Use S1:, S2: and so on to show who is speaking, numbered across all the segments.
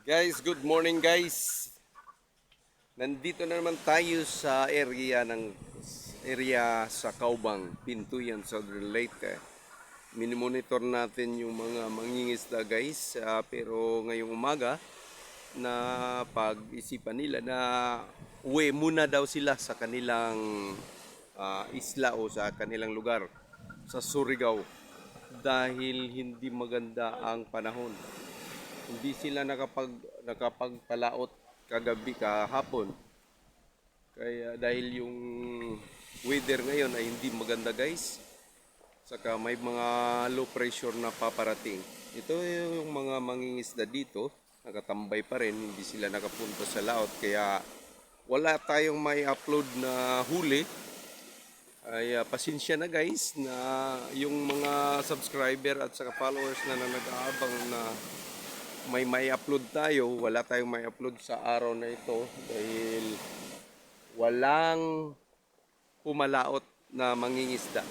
S1: Guys, good morning guys. Nandito na naman tayo sa area sa Kaubang, Pintuyan, Southern Leyte. Minimonitor natin yung mga mangingisda guys, pero ngayong umaga na pag-isipan nila na uwi muna daw sila sa kanilang isla o sa kanilang lugar sa Surigao dahil hindi maganda ang panahon. Hindi sila nakapagpalaot kagabi kahapon. Kaya dahil yung weather ngayon ay hindi maganda guys. Saka may mga low pressure na paparating. Ito yung mga mangingisda dito, nakatambay pa rin, hindi sila nakapunta sa laot. Kaya wala tayong may upload na huli. Ay pasensya na guys na yung mga subscriber at saka followers na nag-aabang na may upload tayo, wala tayong may upload sa araw na ito dahil walang pumalaot na mangingisda.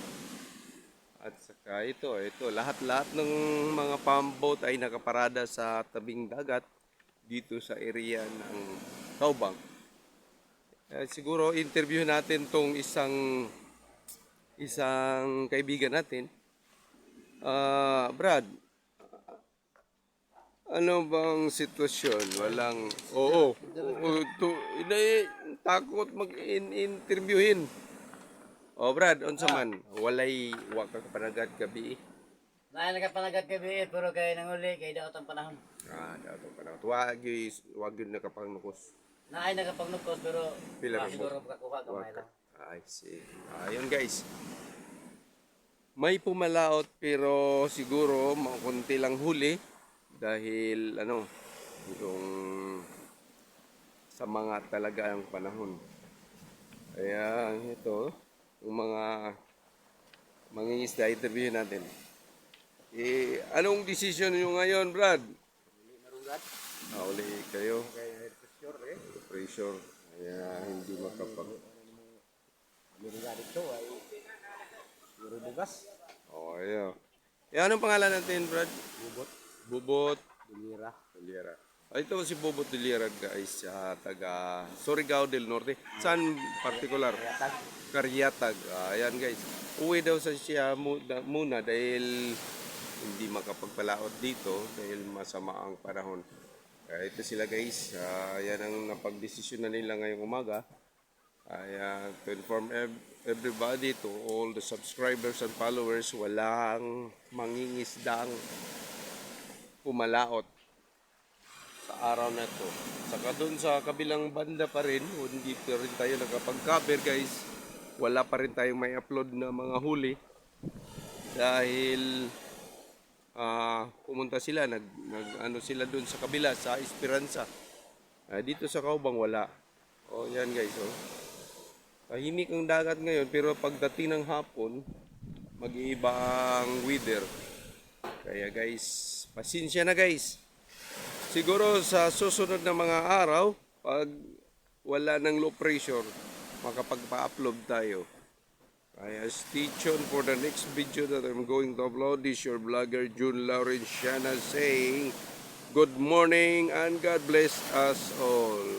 S1: At saka ito lahat-lahat ng mga pamboat ay nakaparada sa tabing dagat dito sa area ng Kaubang. Siguro interview natin tong isang kaibigan natin. Brad, ano bang sitwasyon? Walang, takot mag-interviewin. Brad, unsa man, walay waka ka panagad gabi.
S2: Naay nagapanagat gabi pero kay nanguli kay daot ang panahon.
S1: Daw to panahon. Wag yun nakapangnukos.
S2: Naay nagapagnukos pero
S1: Pila ra
S2: siguro makakuha gamay lang.
S1: I see. Ayun guys. May pumalaot pero siguro makunti lang huli dahil yung sa mga talaga ang panahon. Kaya ito yung mga mangingisda interview natin. Anong decision niyo ngayon, Brad?
S2: Uli marugat.
S1: Uli kayo.
S2: Kay pressure
S1: Pressure. Kaya hindi makapag...
S2: Marugat dito ay siguro bugas.
S1: Ayan. Anong pangalan natin, Brad?
S2: Bubot,
S1: Bubot
S2: dilira.
S1: Deliera. Ito si Bobot Deliera guys, taga Surigao del Norte. Saan particular?
S2: Yatag.
S1: Karyatag. Ayan guys. Uwi daw sa siya muna dahil hindi makapagpalaot dito dahil masama ang panahon. Ito sila guys. Yan ang napagdesisyon na nila ngayong umaga. To inform everybody, to all the subscribers and followers, walang mangingisdang pumalaot sa araw na to. Saka doon sa kabilang banda pa rin, hindi pa rin tayo nakapag-cover guys. Wala pa rin tayong may upload na mga huli dahil pumunta sila, sila doon sa kabila sa Esperanza. Dito sa Kaubang wala. Yan guys. Tahimik ang dagat ngayon pero pagdating ng hapon, mag-iiba ang weather. Kaya guys, pasensya na guys. Siguro sa susunod na mga araw, pag wala ng low pressure, makapagpa-upload tayo. Kaya stay tuned for the next video that I'm going to upload. This is your vlogger June Laurenciana saying good morning and God bless us all.